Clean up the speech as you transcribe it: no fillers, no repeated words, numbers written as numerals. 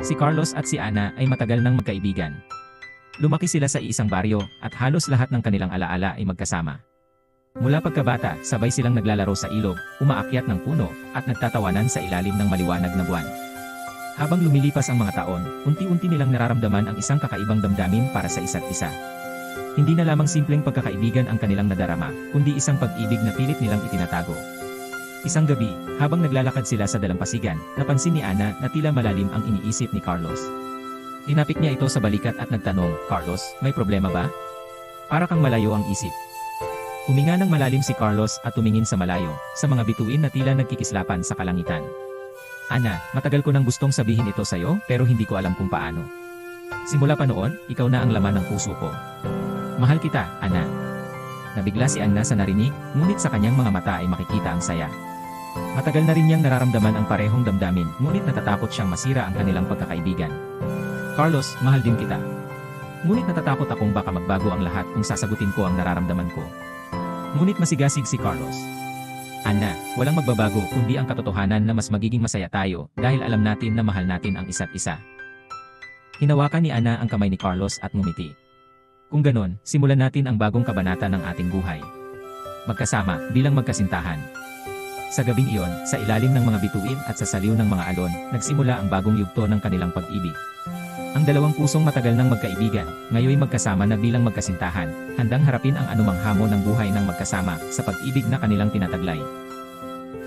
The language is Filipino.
Si Carlos at si Ana ay matagal nang magkaibigan. Lumaki sila sa isang baryo at halos lahat ng kanilang alaala ay magkasama. Mula pagkabata, sabay silang naglalaro sa ilog, umaakyat ng puno, at nagtatawanan sa ilalim ng maliwanag na buwan. Habang lumilipas ang mga taon, unti-unti nilang nararamdaman ang isang kakaibang damdamin para sa isa't isa. Hindi na lamang simpleng pagkakaibigan ang kanilang nadarama, kundi isang pag-ibig na pilit nilang itinatago. Isang gabi, habang naglalakad sila sa dalampasigan, napansin ni Ana na tila malalim ang iniisip ni Carlos. Tinapik niya ito sa balikat at nagtanong, "Carlos, may problema ba? Para kang malayo ang isip." Huminga ng malalim si Carlos at tumingin sa malayo, sa mga bituin na tila nagkikislapan sa kalangitan. "Ana, matagal ko nang gustong sabihin ito sa'yo, pero hindi ko alam kung paano. Simula pa noon, ikaw na ang laman ng puso ko. Mahal kita, Ana." Nabigla si Ana sa narinig, ngunit sa kanyang mga mata ay makikita ang saya. Matagal na rin niyang nararamdaman ang parehong damdamin, ngunit natatakot siyang masira ang kanilang pagkakaibigan. "Carlos, mahal din kita. Ngunit natatakot akong baka magbago ang lahat kung sasagutin ko ang nararamdaman ko." Ngunit masigasig si Carlos. "Ana, walang magbabago kundi ang katotohanan na mas magiging masaya tayo dahil alam natin na mahal natin ang isa't isa." Hinawakan ni Ana ang kamay ni Carlos at ngumiti. "Kung ganon, simulan natin ang bagong kabanata ng ating buhay. Magkasama, bilang magkasintahan." Sa gabing iyon, sa ilalim ng mga bituin at sa saliw ng mga alon, nagsimula ang bagong yugto ng kanilang pag-ibig. Ang dalawang pusong matagal nang magkaibigan, ngayoy magkasama na bilang magkasintahan, handang harapin ang anumang hamon ng buhay ng magkasama sa pag-ibig na kanilang tinataglay.